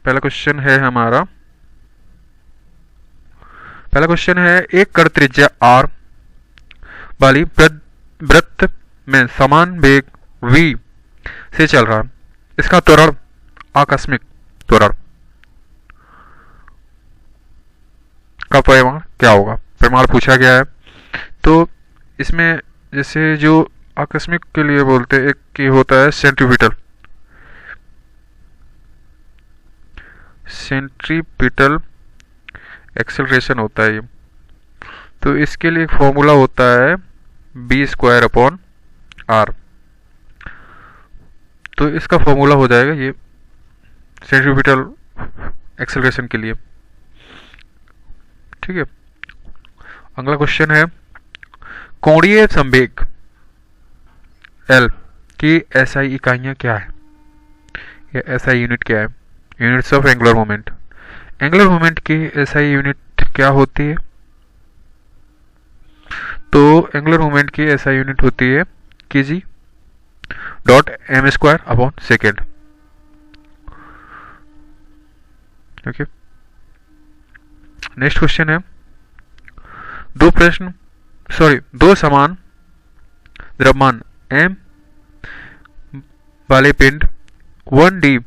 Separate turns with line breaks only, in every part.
पहला क्वेश्चन है हमारा, पहला क्वेश्चन है एक कण त्रिज्या r वाली वृत्त में समान वेग v से चल रहा, इसका त्वरण, आकस्मिक त्वरण का परिमाण क्या होगा। परिमाण पूछा गया है। तो इसमें जैसे जो आकस्मिक के लिए बोलते हैं, एक की होता है सेंट्रीपिटल एक्सेलरेशन होता है ये। तो इसके लिए एक फॉर्मूला होता है b²/r। तो इसका फॉर्मूला हो जाएगा ये सेंट्रीपिटल एक्सेलरेशन के लिए। ठीक है। अगला क्वेश्चन है कोणीय संवेग L की SI इकाइयां क्या है, या SI यूनिट क्या है, units of angular moment. Angular moment की SI यूनिट क्या होती है, तो एंगुलर मोमेंट की SI यूनिट होती है kg.m²/सेकेंड। ओके। नेक्स्ट क्वेश्चन है दो समान द्रव्यमान m वाले पिंड 1d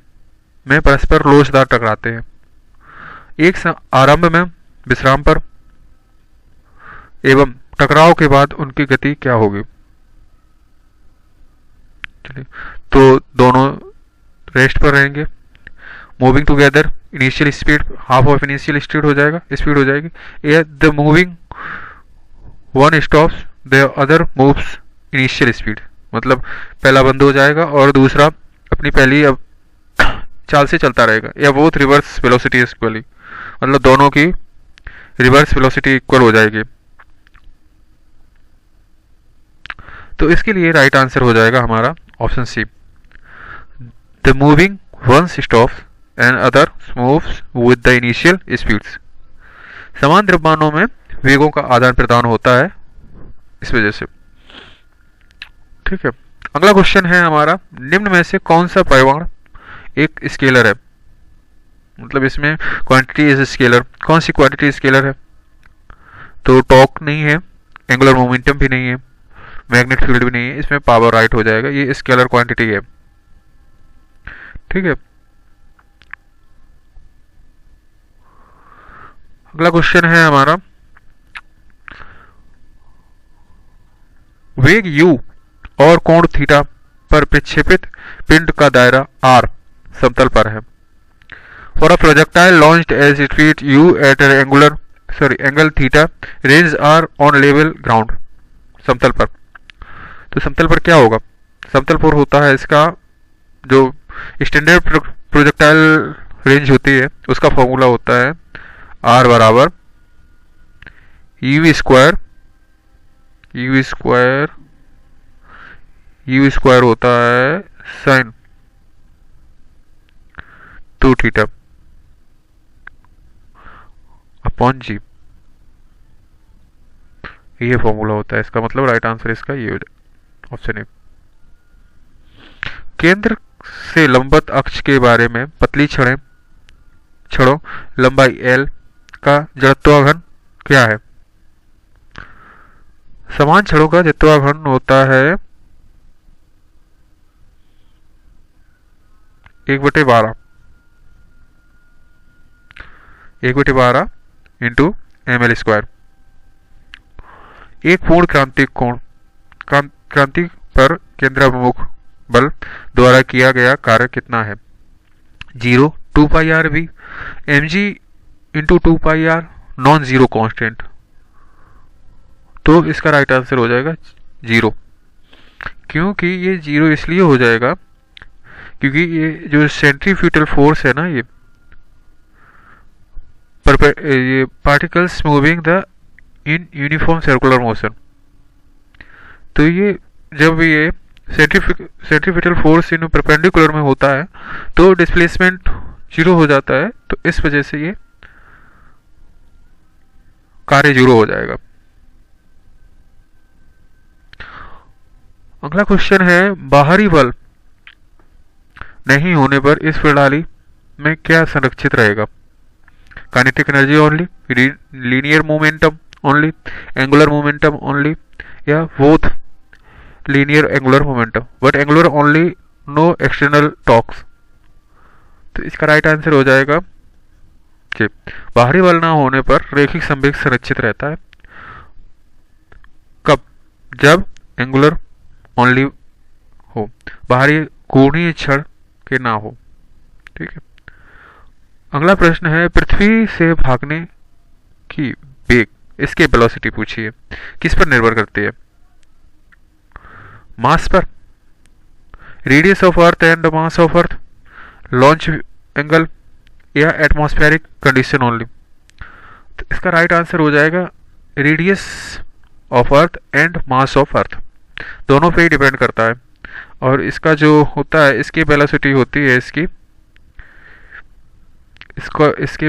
में परस्पर लोचदार टकराते हैं। एक आरंभ में विश्राम पर एवं टकराव के बाद उनकी गति क्या होगी। चलिए, तो दोनों रेस्ट पर रहेंगे। Moving together, initial speed half of initial speed हो जाएगी। The moving one stops the other moves initial speed, मतलब पहला बंद हो जाएगा और दूसरा अपनी पहली अब चाल से चलता रहेगा। या बोथ रिवर्स वेलोसिटी इक्वली, मतलब दोनों की रिवर्स वेलोसिटी इक्वल हो जाएगी। तो इसके लिए राइट आंसर हो जाएगा हमारा option C, the moving one stops and other moves with the initial speeds. समान द्रव्यमानों में वेगों का आदान प्रदान होता है इस वजह से। ठीक है। अगला क्वेश्चन है हमारा, निम्न में से कौन सा परिमाण एक स्केलर है, मतलब इसमें क्वांटिटी इज स्केलर। कौन सी क्वांटिटी स्केलर है, तो टॉर्क नहीं है, एंगुलर मोमेंटम भी नहीं है, मैग्नेट फील्ड भी नहीं है, इसमें पावर राइट हो जाएगा, ये स्केलर क्वांटिटी है। ठीक है। अगला क्वेश्चन है हमारा, वेग u और कोण थीटा पर प्रक्षेपित पिंड का दायरा r समतल पर है। For a projectile launched as speed u at angle theta, range r on level ground. समतल पर, तो समतल पर क्या होगा, समतल पर होता है इसका जो स्टैंडर्ड प्रोजेक्टाइल रेंज होती है उसका फॉर्मूला होता है r बराबर u स्क्वायर होता है sin 2 थीटा अपॉन g। ये फॉर्मूला होता है इसका, मतलब राइट आंसर इसका ये हो जाए ऑप्शन ए। केंद्र से लंबवत अक्ष के बारे में पतली छड़ों लंबाई l का जड़त्वाघन क्या है। समान छड़ों का जड़त्वाघन होता है 1/12 इंटू ml²। एक पूर्ण क्रांति पर केंद्राभिमुख बल द्वारा किया गया कार्य कितना है, 0 2πrv mg into 2πr non zero constant. तो इसका राइट आंसर हो जाएगा 0। क्योंकि ये 0 इसलिए हो जाएगा क्योंकि ये जो सेंट्रीफ्यूटल फोर्स है ना, ये particles moving the in uniform circular motion, तो ये जब ये सेंट्रीफ्यूटल फोर्स इन परपेंडिकुलर में होता है तो डिस्प्लेसमेंट 0 हो जाता है, तो इस वजह से ये कार्य 0 हो जाएगा। अगला क्वेश्चन है, बाहरी बल नहीं होने पर इस प्रणाली में क्या संरक्षित रहेगा? Kinetic energy only, linear momentum only, angular momentum only, या both linear angular momentum but angular only, no external torques? तो इसका राइट आंसर हो जाएगा कि बाहरी बल ना होने पर रैखिक संवेग संरक्षित रहता है। कब? जब एंगुलर ओनली हो, बाहरी कोणीय क्षण के ना हो। ठीक है। अगला प्रश्न है, पृथ्वी से भागने की वेग, इसकी वेलोसिटी पूछी है, किस पर निर्भर करती है? मास पर, radius of earth and mass of earth, launch angle, या एटमॉस्फेरिक कंडीशन ओनली? तो इसका राइट आंसर हो जाएगा radius of earth and mass of earth, दोनों पे ही डिपेंड करता है। और इसका जो होता है, इसकी वेलोसिटी होती है इसकी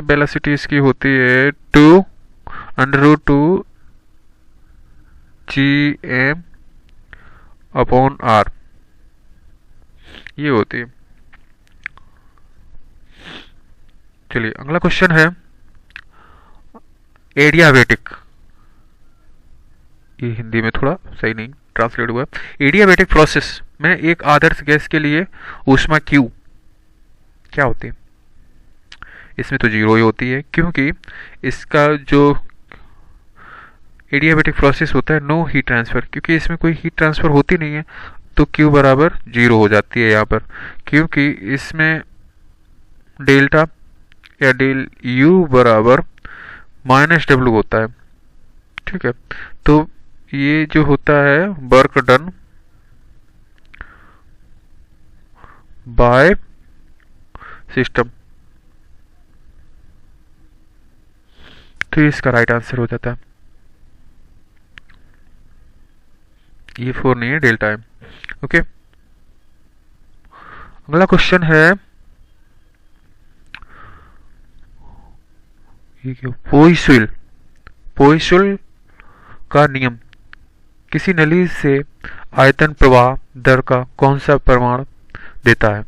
वेलोसिटी इसकी होती है 2√2 gm अपॉन r, ये होती है। चलिए अगला क्वेश्चन है, एडियाबैटिक, ये हिंदी में थोड़ा सही नहीं ट्रांसलेट हुआ। एडियाबैटिक प्रोसेस में एक आदर्श गैस के लिए ऊष्मा Q क्या होती है? इसमें तो जीरो ही होती है, क्योंकि इसका जो एडियाबैटिक प्रोसेस होता है नो हीट ट्रांसफर, क्योंकि इसमें कोई हीट ट्रांसफर होती नहीं है, तो Q बराबर जीरो हो जाती है यहाँ पर, क्योंकि इसमें डेल्टा या डेल U बराबर -W होता है। ठीक है। तो ये जो होता है वर्क डन बाय सिस्टम, तो इसका राइट आंसर हो जाता है, ये 4 नहीं है, डेल्टा है। ओके। अगला क्वेश्चन है, ये क्यों, पोइसुल का नियम किसी नली से आयतन प्रवाह दर का कौन सा प्रमाण देता है?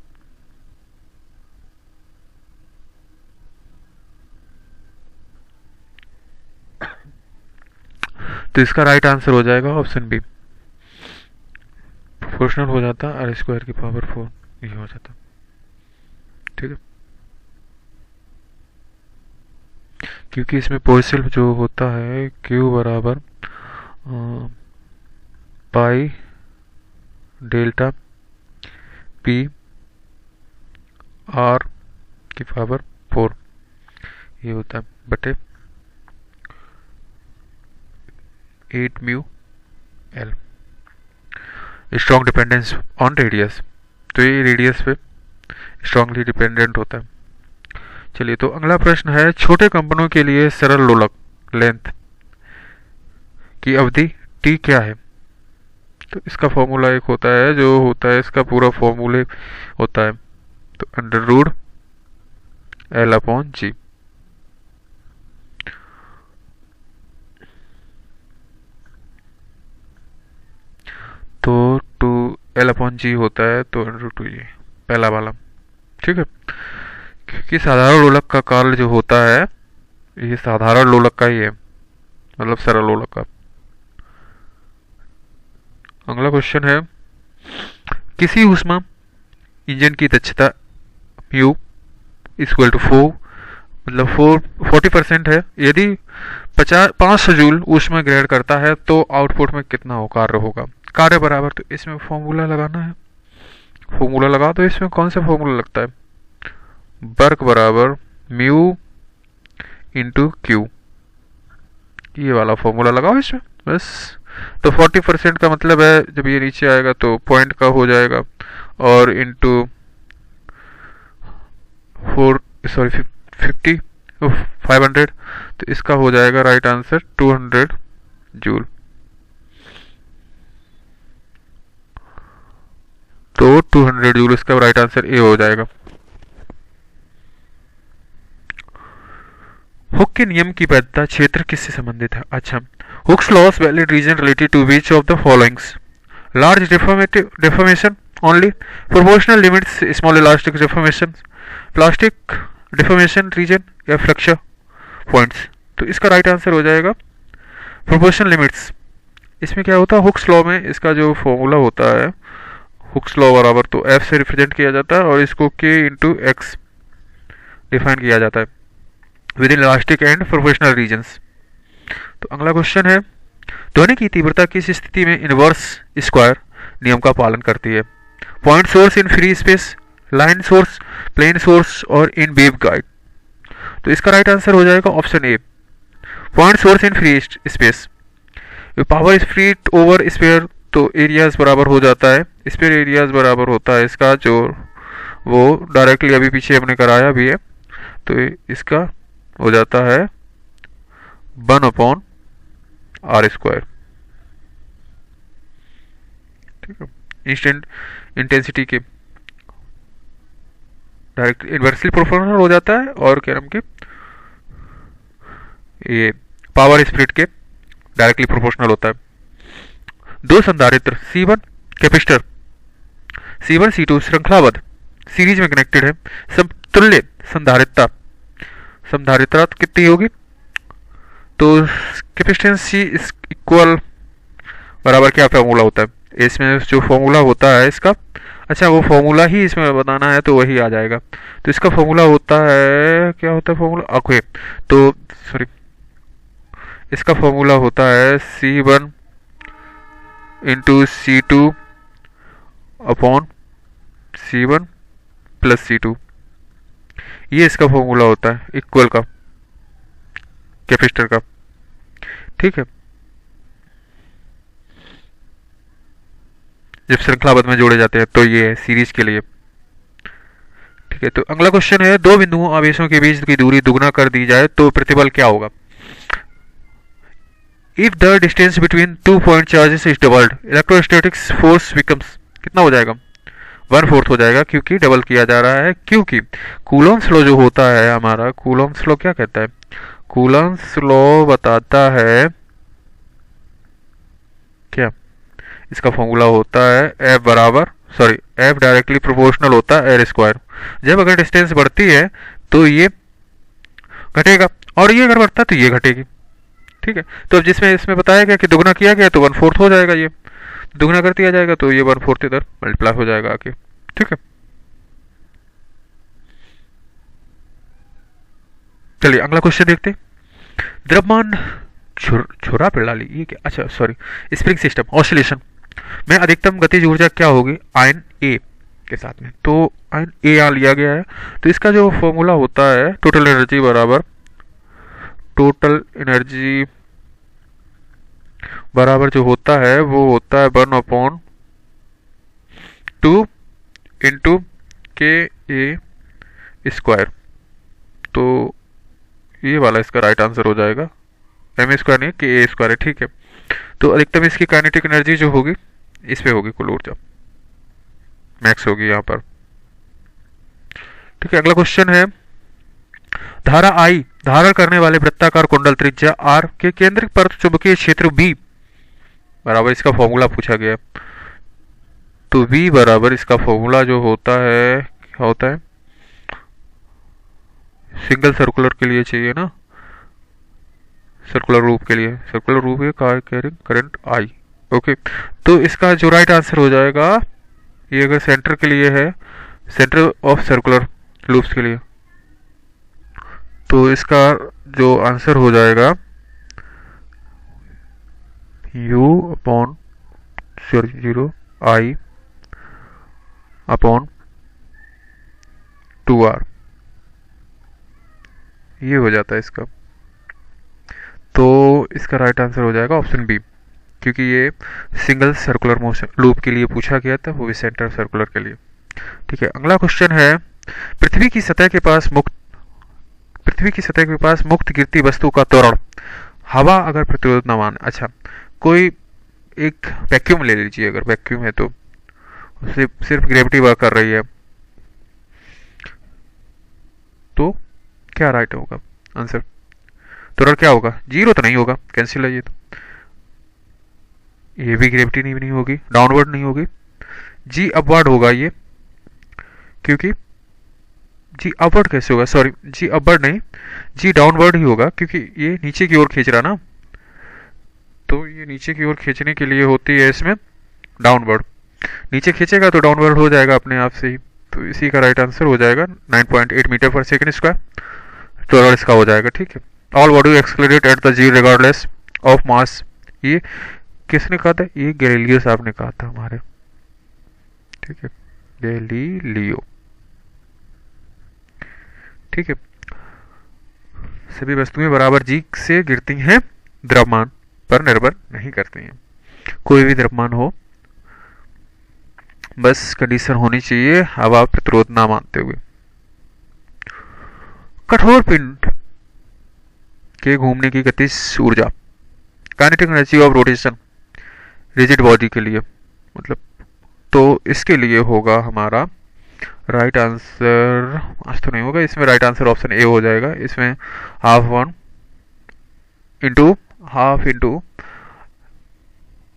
तो इसका राइट आंसर हो जाएगा ऑप्शन बी, प्रोपोर्शनल हो जाता है r² की पावर 4, ये हो जाता। ठीक है। क्योंकि इसमें पोइसल जो होता है Q बराबर पाई डेल्टा P R की पावर 4, ये होता है बटे 8 mu L। Strong dependence on radius, तो ये रेडियस पे स्ट्रांगली डिपेंडेंट होता है। चलिए, तो अगला प्रश्न है, छोटे कंपनों के लिए सरल लोलक लेंथ की अवधि T क्या है? तो इसका फॉर्मूला एक होता है, जो होता है इसका पूरा फॉर्मूले होता है, तो √L/G। तो 2L/G होता है, तो √2G पहला वाला। ठीक है। क्योंकि साधारण लोलक का काल जो होता है, ये साधारण लोलक का ही है, मतलब सरल लोलक का। अगला क्वेश्चन है, किसी ऊष्मा इंजन की दक्षता म्यू इक्वल टू 4, मतलब 40% है। यदि 500 जूल ऊष्मा ग्रहण करता है तो आउटपुट में कितना हो कार्य होगा? कार्य बराबर, तो इसमें फॉर्मूला लगाना है, फॉर्मूला लगा। तो इसमें कौन सा फॉर्मूला लगता है? वर्क बराबर म्यू इंटू क्यू, ये वाला फॉर्मूला लगाओ इसमें बस। तो 40% का मतलब है जब ये नीचे आएगा तो पॉइंट का हो जाएगा, और इंटू 500, तो इसका हो जाएगा राइट आंसर 200 जूल। तो 200 जूल इसका राइट आंसर ए हो जाएगा। हुक के नियम की वैधता क्षेत्र किससे संबंधित है? अच्छा, Hooke's laws valid region related to which of the followings? Large deformation only, proportional limits small elastic deformation, plastic deformation region या फ्लक्चर पॉइंट्स। तो इसका राइट आंसर हो जाएगा प्रोपोर्शन लिमिट्स। इसमें क्या होता है, हुक्स लॉ में इसका जो फॉर्मूला होता है, हुक्स लॉ बराबर तो एफ से रिप्रेजेंट किया जाता है और इसको के इंटू एक्स डिफाइन किया जाता है within elastic and proportional regions. तो अगला क्वेश्चन है, ध्वनि की तीव्रता किस स्थिति में इनवर्स स्क्वायर नियम का पालन करती है? Point source in free space, line source, plane source और इन वेव गाइड। तो इसका राइट आंसर हो जाएगा option A, point source in free space. Power split over sphere, तो एरियाज बराबर हो जाता है, स्पेयर एरियाज बराबर होता है इसका जो वो डायरेक्टली अभी पीछे हमने कराया भी है। तो इसका हो जाता है 1/r²। ठीक है, इंस्टेंट इंटेंसिटी के डायरेक्ट इन्वर्सली प्रोपोर्शनल हो जाता है और क्या नाम के ये पावर स्प्लिट के डायरेक्टली प्रोपोर्शनल होता है। दो संधारित्र C1 कैपेसिटर C1 C2 श्रृंखलाबद्ध सीरीज में कनेक्टेड है, समतुल्य संधारित्रता संधारित्रता कितनी होगी? तो कैपेसिटेंस C इक्वल बराबर क्या फॉर्मूला होता है इसमें, जो फॉर्मूला होता है इसका, अच्छा वो फॉर्मूला ही इसमें बताना है तो वही आ जाएगा। तो इसका फॉर्मूला होता है, क्या होता है फॉर्मूला, ओके तो सॉरी, इसका फॉर्मूला होता है C1 into C2 upon C1 plus C2, ये इसका फॉर्मूला होता है इक्वल का कैपेसिटर का। ठीक है, जब श्रृंखलाबद्ध में जोड़े जाते हैं तो ये है सीरीज के लिए। ठीक है, तो अगला क्वेश्चन है, दो बिंदुओं आवेशों के बीच की दूरी दुगना कर दी जाए तो प्रतिबल क्या होगा? If the distance between 2 point charges is doubled, electrostatics force becomes, कितना हो जाएगा? 1/4 हो जाएगा, क्योंकि डबल किया जा रहा है, क्योंकि कूलॉम्स लॉ जो होता है हमारा, कूलॉम्स लॉ क्या कहता है? कूलॉम्स लॉ बताता है क्या, इसका फॉर्मूला होता है F बराबर सॉरी F डायरेक्टली प्रोपोर्शनल होता है r²। जब अगर डिस्टेंस बढ़ती है तो ये घटेगा और ये अगर बढ़ता है तो ये घटेगी। ठीक है, तो अब जिसमें इसमें बताया गया कि दुगना किया गया तो 1/4 हो जाएगा, ये दुगना कर दिया जाएगा तो ये 1/4 इधर मल्टीप्लाई हो जाएगा आके। ठीक है, चलिए अगला क्वेश्चन देखते हैं। द्रव्यमान छुरा प्रणाली, ये क्या, अच्छा सॉरी स्प्रिंग सिस्टम ऑसिलेशन में अधिकतम गतिज ऊर्जा क्या होगी आयन ए के साथ में? तो आयन ए यहाँ लिया गया है, तो इसका जो फॉर्मूला होता है टोटल एनर्जी बराबर, टोटल एनर्जी बराबर जो होता है वो होता है 1/2 इंटू KA²। तो ये वाला इसका राइट आंसर हो जाएगा, m² नहीं KA² है। ठीक है, तो अधिकतम इसकी काइनेटिक एनर्जी जो होगी इस पे होगी कुल ऊर्जा, मैक्स होगी यहाँ पर। ठीक है, अगला क्वेश्चन है, धारा I धारण करने वाले वृत्ताकार कुंडल त्रिज्या R के केंद्र पर चुंबकीय क्षेत्र B बराबर, इसका फॉर्मूला पूछा गया। तो V बराबर इसका फॉर्मूला जो होता है क्या होता है, सिंगल सर्कुलर के लिए चाहिए ना, सर्कुलर रूप के लिए, सर्कुलर रूप है कैरिंग करंट I। ओके, तो इसका जो राइट आंसर हो जाएगा, ये अगर सेंटर के लिए है, सेंटर ऑफ सर्कुलर लूप्स के लिए, तो इसका जो आंसर हो जाएगा U/0 I अपॉन 2R, ये हो जाता है इसका। तो इसका राइट आंसर हो जाएगा ऑप्शन बी, क्योंकि ये सिंगल सर्कुलर मोशन लूप के लिए पूछा गया था, वो भी सेंटर सर्कुलर के लिए। ठीक है, अगला क्वेश्चन है, पृथ्वी की सतह के पास मुक्त गिरती वस्तु का त्वरण हवा अगर प्रतिरोध न माने, अच्छा कोई एक वैक्यूम ले लीजिए, अगर वैक्यूम है तो सिर्फ ग्रेविटी वर्क कर रही है, तो क्या राइट होगा आंसर? त्वरण क्या होगा? 0 तो नहीं होगा, कैंसिल है ये, तो ये भी ग्रेविटी नहीं होगी, डाउनवर्ड नहीं होगी, G अपवर्ड होगा ये, क्योंकि जी अपवर्ड कैसे होगा, सॉरी जी अपवर्ड नहीं, जी डाउनवर्ड ही होगा, क्योंकि ये नीचे की ओर खींच रहा ना, तो ये नीचे की ओर खींचने के लिए होती है इसमें डाउनवर्ड। नीचे खींचेगा तो डाउनवर्ड हो जाएगा अपने आप से ही। तो इसी का राइट आंसर हो जाएगा 9.8 मीटर पर सेकेंड स्क्वायर, तो इसका हो जाएगा। ठीक है, all body accelerated at the g regardless of mass, ये किसने कहा था, ये गैलीलियो साहब ने कहा था हमारे। ठीक है, गैलीलियो। ठीक है, सभी वस्तुएं बराबर जी से गिरती हैं, द्रव्यमान पर निर्भर नहीं करती हैं। कोई भी द्रव्यमान हो, बस कंडीशन होनी चाहिए हवा प्रतिरोध ना मानते हुए। कठोर पिंड के घूमने की गतिज ऊर्जा, kinetic energy of rotation rigid body के लिए, मतलब तो इसके लिए होगा हमारा राइट आंसर, आज तो नहीं होगा इसमें, राइट आंसर ऑप्शन ए हो जाएगा। इसमें हाफ इंटू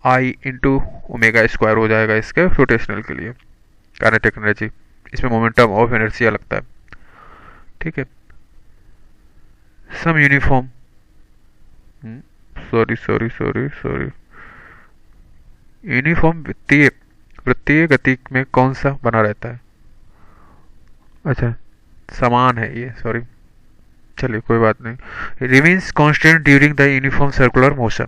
आई इंटू ओमेगा स्क्वायर हो जाएगा इसके रोटेशनल के लिए, काइनेटिक एनर्जी। इसमें मोमेंटम ऑफ इनर्शिया लगता है। ठीक है, सम यूनिफॉर्म, सॉरी यूनिफॉर्म वृत्तीय गति में कौन सा बना रहता है, अच्छा समान है ये, सॉरी चलिए कोई बात नहीं। Remains constant during the uniform circular motion.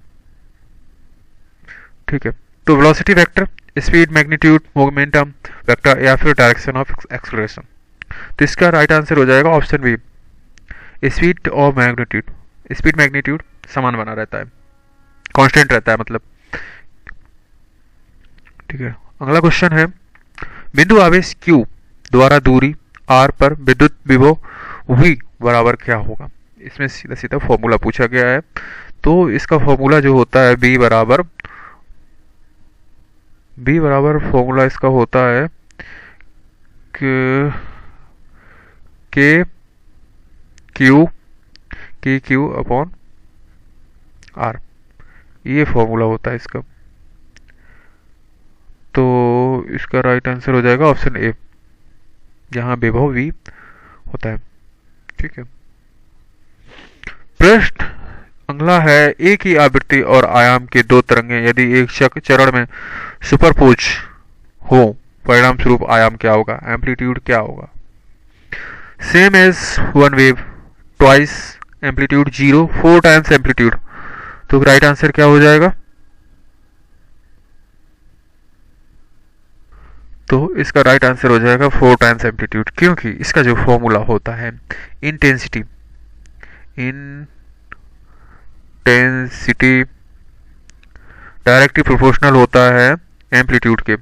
ठीक है, तो velocity vector, speed, magnitude, momentum vector या फिर डायरेक्शन ऑफ एक्सेलरेशन। तो इसका राइट आंसर हो जाएगा ऑप्शन बी, स्पीड और मैग्नीट्यूड। स्पीड मैग्नीट्यूड समान बना रहता है, कांस्टेंट रहता है मतलब। ठीक है, अगला क्वेश्चन है, बिंदु आवेश Q द्वारा दूरी R पर विद्युत विभव V बराबर क्या होगा। इसमें सीधा सीधा फॉर्मूला पूछा गया है, तो इसका फॉर्मूला जो होता है B बराबर फॉर्मूला इसका होता है के क्यू अपॉन R, ये फॉर्मूला होता है इसका। तो इसका राइट आंसर हो जाएगा ऑप्शन ए, जहां विभव V होता है। ठीक है, पृष्ठ अगला है, एक ही आवृत्ति और आयाम के दो तरंगें यदि एक चरण में सुपरपोज हो, परिणाम स्वरूप आयाम क्या होगा, एम्पलीट्यूड क्या होगा। Same as one wave, twice amplitude, 0, 4 times amplitude. तो राइट आंसर क्या हो जाएगा, तो इसका राइट आंसर हो जाएगा 4 टाइम्स एम्पलीट्यूड, क्योंकि इसका जो फॉर्मूला होता है इंटेंसिटी डायरेक्टली प्रोपोर्शनल होता है एम्पलीट्यूड के,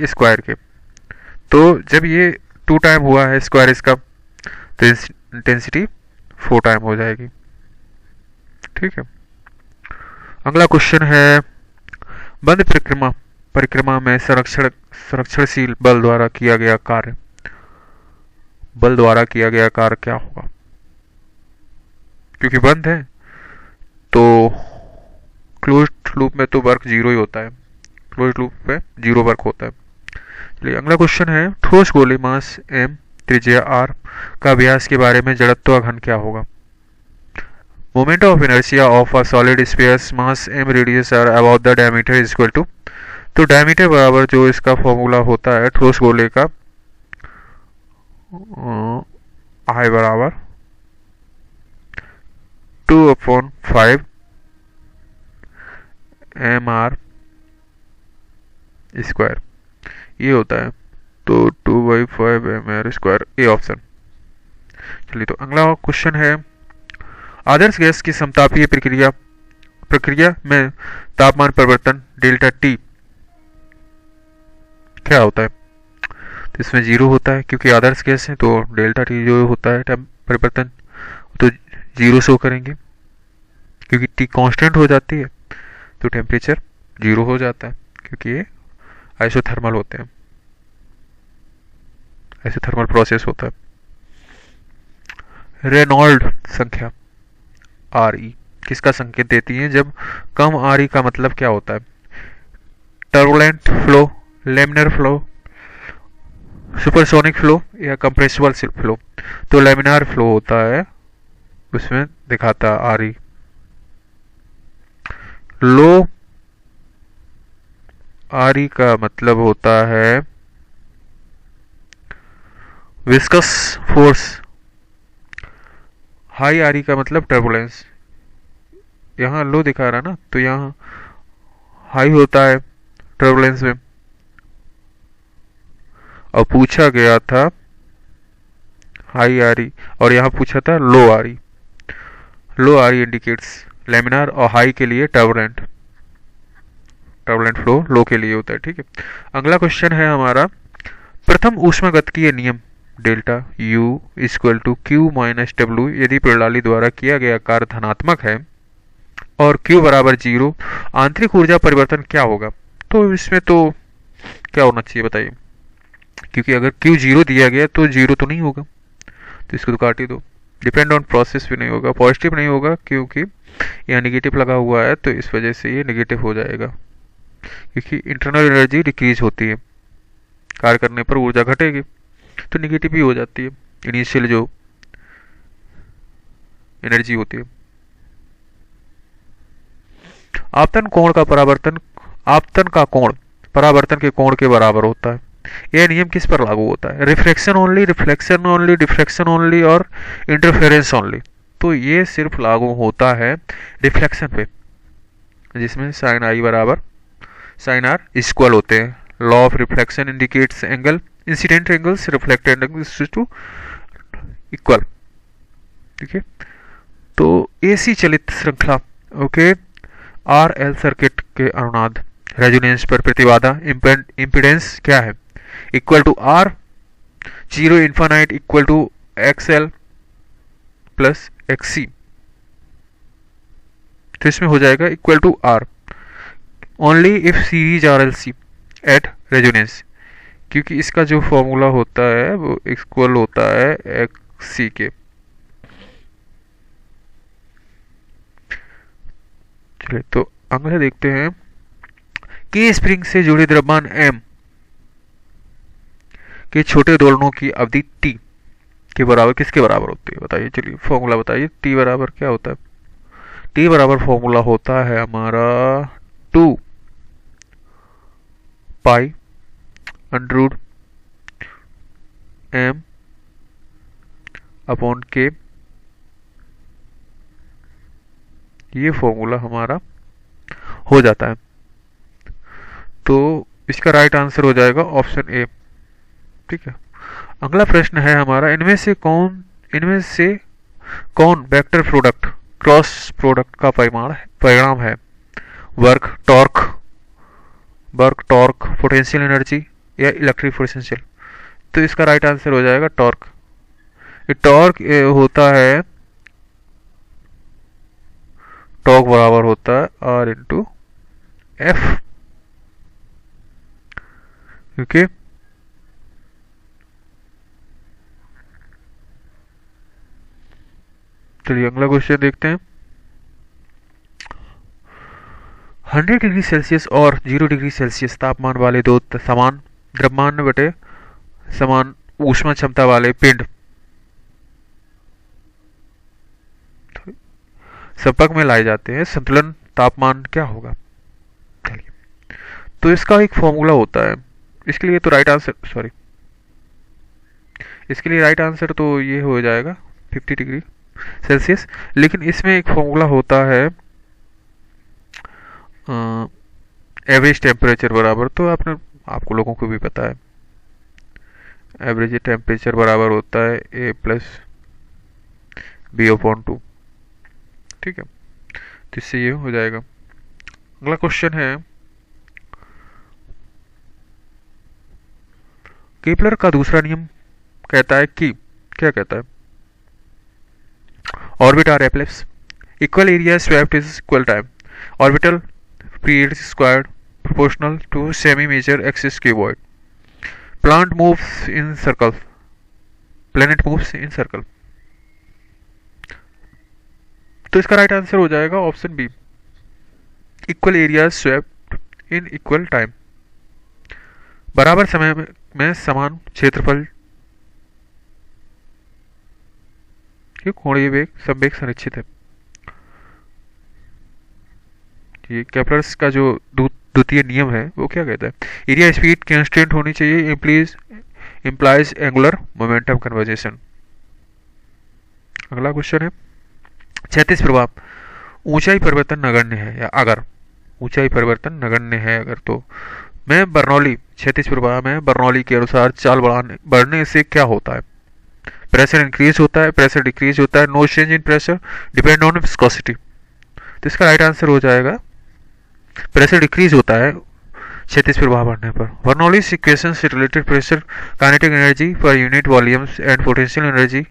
स्क्वायर के। तो जब ये 2 टाइम हुआ है स्क्वायर इसका, तो इंटेंसिटी 4 टाइम हो जाएगी। ठीक है, अगला क्वेश्चन है, बंद परिक्रमा में संरक्षणशील बल द्वारा किया गया कार्य क्या होगा। क्योंकि बंद है तो क्लोज्ड लूप में तो वर्क 0 ही होता है, क्लोज्ड लूप में 0 वर्क होता है। चलिए अगला क्वेश्चन है, ठोस गोले मास m, त्रिज्या r का व्यास के बारे में जड़त्व घन क्या होगा। Moment of inertia of a solid spheres mass m radius r about the diameter is equal to, तो डायमीटर बराबर जो इसका फॉर्मूला होता है ठोस गोले का, I बराबर 2/5 mr स्क्वायर, ये होता है। तो 2/5 mr स्क्वायर, ए ऑप्शन। चलिए तो अगला क्वेश्चन है, आदर्श गैस की समतापीय प्रक्रिया में तापमान परिवर्तन डेल्टा टी क्या होता है। तो इसमें 0 होता है, क्योंकि आदर्श गैस है तो डेल्टा टी जो होता है परिवर्तन तो 0 शो करेंगे, क्योंकि टी कांस्टेंट हो जाती है तो टेम्परेचर 0 हो जाता है, क्योंकि ये आइसोथर्मल होते हैं, आइसोथर्मल प्रोसेस होता है। रेनॉल्ड संख्या RE किसका संकेत देती है, जब कम RE का मतलब क्या होता है, turbulent flow, laminar flow, supersonic flow या कंप्रेसिबल फ्लो। तो लेमिनार फ्लो होता है, उसमें दिखाता आरी। लो आरी का मतलब होता है विस्कस फोर्स। हाई आरी का मतलब टर्बुलेंस। यहाँ लो दिखा रहा ना, तो यहाँ हाई होता है टर्बुलेंस में, और पूछा गया था हाई आरी, और यहाँ पूछा था लो आरी। लो आरी इंडिकेट्स लेमिनार और हाई के लिए टर्बुलेंट। टर्बुलेंट फ्लो लो के लिए होता है। ठीक है, अगला क्वेश्चन है हमारा, प्रथम ऊष्मागतिकीय नियम delta U equal to Q minus W यदि प्रणाली द्वारा किया गया कार्य धनात्मक है और Q बराबर 0, आंतरिक ऊर्जा परिवर्तन क्या होगा? तो इसमें तो क्या होना चाहिए बताइए, क्योंकि अगर Q 0 दिया गया तो 0 तो नहीं होगा, तो इसको तो काट ही दो। डिपेंड ऑन प्रोसेस भी नहीं होगा, पॉजिटिव नहीं होगा क्योंकि यहाँ निगेटिव लगा हुआ है, तो इस वजह से ये निगेटिव हो जाएगा, क्योंकि इंटरनल एनर्जी डिक्रीज होती है, कार्य करने पर ऊर्जा घटेगी तो निगेटिव ही हो जाती है इनिशियल जो एनर्जी होती है। आपतन कोण का परावर्तन, आपतन का कोण परावर्तन के कोण के बराबर होता है। यह नियम किस पर लागू होता है? Reflection only, reflection only, diffraction only और इंटरफेरेंस ओनली। तो ये सिर्फ लागू होता है रिफ्लेक्शन पे, जिसमें साइन आई बराबर साइन आर इक्वल होते हैं। Law of reflection indicates angle incident angles reflected angles to equal. ठीक है, तो एसी चलित श्रृंखला ओके आर एल सर्किट के अनुनाद रेजोनेंस पर प्रतिबाधा इम्पीडेंस क्या है? Equal to R, 0 infinite equal to X L plus X C. तो इसमें हो जाएगा equal to R only if series R L C at resonance, क्योंकि इसका जो फॉर्मूला होता है वो इक्वल होता है एक्स सी के। चलिए तो अगला देखते हैं, के स्प्रिंग से जुड़े द्रव्यमान एम के छोटे दोलनों की अवधि टी के बराबर किसके बराबर होती है? बताइए, चलिए फॉर्मूला बताइए। टी बराबर क्या होता है? टी बराबर फॉर्मूला होता है हमारा 2 पाई अंडर एम अपॉन के। ये फॉर्मूला हमारा हो जाता है, तो इसका राइट आंसर हो जाएगा ऑप्शन ए। ठीक है, अगला प्रश्न है हमारा, इनमें से कौन वेक्टर प्रोडक्ट क्रॉस प्रोडक्ट का परिणाम है? वर्क टॉर्क पोटेंशियल एनर्जी या इलेक्ट्रिक पोटेंशियल। तो इसका राइट आंसर हो जाएगा टॉर्क। टॉर्क होता है, टॉर्क बराबर होता है आर इंटू एफ। ओके, चलिए अगला क्वेश्चन देखते हैं। 100 डिग्री सेल्सियस और 0 डिग्री सेल्सियस तापमान वाले दो समान द्रव्यमान बटे समान ऊष्मा क्षमता वाले पिंड संपर्क में लाए जाते हैं, संतुलन तापमान क्या होगा? चलिए, तो इसका एक फॉर्मूला होता है, इसके लिए तो राइट आंसर इसके लिए राइट आंसर तो ये हो जाएगा 50 डिग्री सेल्सियस। लेकिन इसमें एक फॉर्मूला होता है एवरेज टेम्परेचर बराबर, तो आपको लोगों को भी पता है, एवरेज टेम्परेचर बराबर होता है ए प्लस बी अपॉन 2। ठीक है, तो इससे ये हो जाएगा। अगला क्वेश्चन है, केपलर का दूसरा नियम कहता है कि क्या कहता है? Orbit are ellipses, equal area swept is equal time, orbital period squared proportional to semi major axis cuboid, plant moves in circle, planet moves in circle. तो इसका राइट आंसर हो जाएगा option B, equal area swept in equal time. बराबर समय में समान क्षेत्रफल के कोणीय वेग संवेग संरक्षित है। ये केपलर्स का जो द्वितीय नियम है वो क्या कहता है? एरिया स्पीड कांस्टेंट होनी चाहिए, इम्प्लाइज एंगुलर मोमेंटम कन्वर्जेशन। अगला क्वेश्चन है क्षैतिज प्रभाव, ऊंचाई परिवर्तन नगण्य है या अगर ऊंचाई परिवर्तन नगण्य है अगर, तो मैं बर्नौली क्षैतिज प्रभाव में बर्नौली के अनुसार चाल बढ़ने से क्या होता है? प्रेशर इंक्रीज होता है, प्रेशर डिक्रीज होता है, no change in pressure, depend on viscosity. तो इसका राइट आंसर हो जाएगा प्रेशर डिक्रीज होता है क्षैतिज प्रभाव बढ़ने पर। बर्नौलीज इक्वेशन से related pressure kinetic energy per unit volumes and potential energy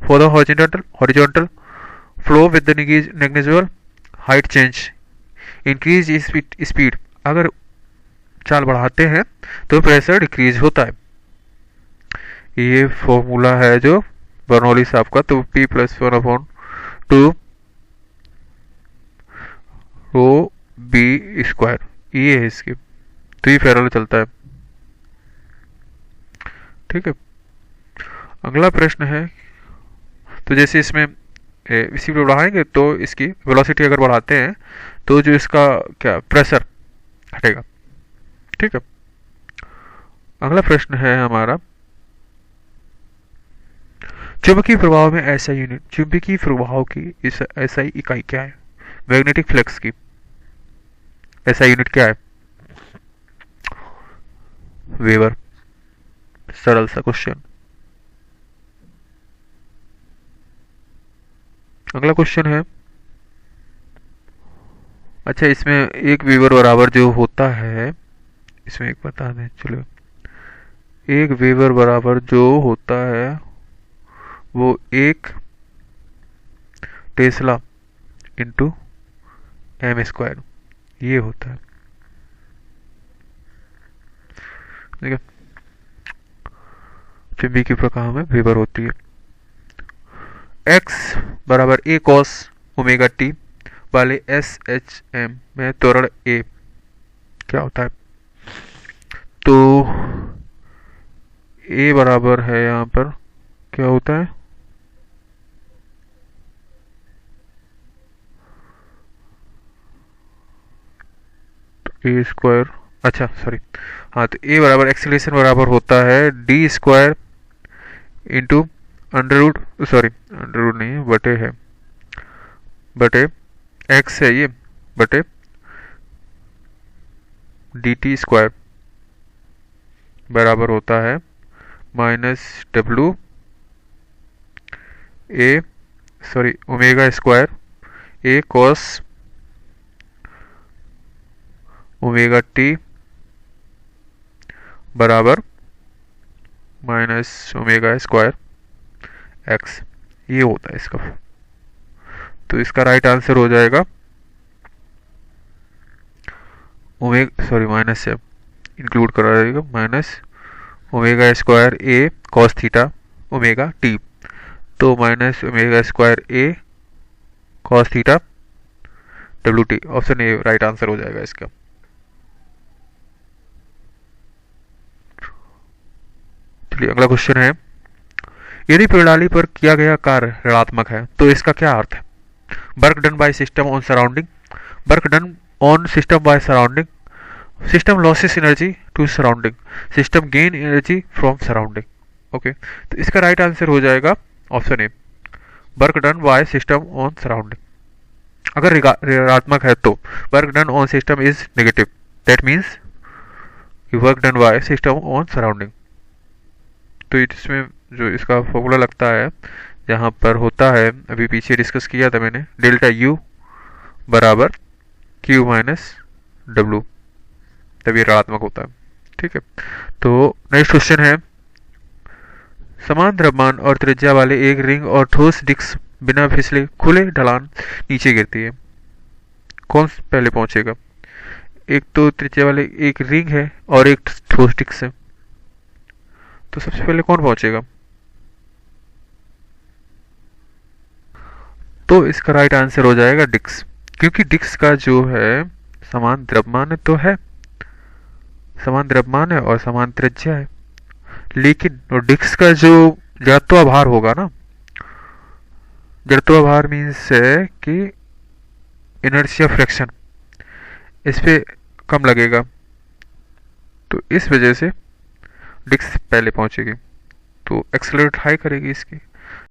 for the horizontal flow with the negligible height change, increase speed, अगर चाल बढ़ाते हैं तो प्रेशर डिक्रीज होता है। ये फॉर्मूला है जो बर्नौली साहब का, तो P+1/2 रो बी स्क्वायर ये है इसकी, तो ये पैरेलल चलता है। ठीक है, अगला प्रश्न है, तो जैसे इसमें इसी पे बढ़ाएंगे तो इसकी वेलोसिटी अगर बढ़ाते हैं तो जो इसका क्या प्रेशर घटेगा। ठीक है, अगला प्रश्न है हमारा चुंबकीय प्रभाव में ऐसा यूनिट, चुंबकीय प्रभाव की इस ऐसा इकाई क्या है? मैग्नेटिक फ्लक्स की ऐसा यूनिट क्या है? वेबर। सरल सा क्वेश्चन। अगला क्वेश्चन है, अच्छा इसमें एक वेबर बराबर जो होता है, इसमें एक बता दें चलो, एक वेबर बराबर जो होता है वो 1 टेस्ला इंटू m² ये होता है। ठीक है, चुंबकीय प्रकाश में वेबर होती है। x बराबर a cos ओमेगा t वाले SHM में त्वरण a क्या होता है? तो a बराबर है यहाँ पर क्या होता है? a², अच्छा सॉरी, हाँ, तो a बराबर एक्सीलरेशन बराबर होता है d² इंटू अंडर रूट नहीं है, बटे है, बटे x है ये, बटे dt² बराबर होता है -w ओमेगा² a cos omega t बराबर -ओमेगा² x, ये होता है इसका। तो इसका राइट आंसर हो जाएगा माइनस से इंक्लूड करा जाएगा -ओमेगा² a cos theta omega t, तो -ओमेगा² a cos theta WT, option A right answer हो जाएगा इसका। चलिए अगला क्वेश्चन है, यदि प्रणाली पर किया गया कार्य ऋणात्मक है तो इसका क्या अर्थ है? Work done by system on surrounding, work done on system by surrounding, system losses energy to surrounding, system gain energy from surrounding. Okay, तो इसका राइट आंसर हो जाएगा option A, work done by system on surrounding. अगर ऋणात्मक है तो work done on system is negative, that means work done by system on surrounding. तो इसमें जो इसका फॉर्मूला लगता है जहाँ पर होता है, अभी पीछे डिस्कस किया था मैंने, डेल्टा U बराबर Q माइनस W, तभी ऋणात्मक होता है। ठीक है, तो नेक्स्ट क्वेश्चन है, समान द्रव्यमान और त्रिज्या वाले एक रिंग और ठोस डिस्क बिना फिसले खुले ढलान नीचे गिरती है, कौन पहले पहुंचेगा? एक तो त्रिज्या वाले एक रिंग है और एक ठोस डिस्क है, तो सबसे पहले कौन पहुंचेगा? तो इसका राइट आंसर हो जाएगा डिस्क, क्योंकि डिस्क का जो है समान द्रव्यमान तो है, समान द्रव्यमान है और समान त्रिज्या है, लेकिन वो डिस्क का जो जड़त्वाभार होगा ना, जड़त्वाभार मीन्स है कि इनर्शिया फ्रैक्शन इस पे कम लगेगा, तो इस वजह से डिस्क पहले पहुंचेगी, तो एक्सेलरेट हाई करेगी इसकी।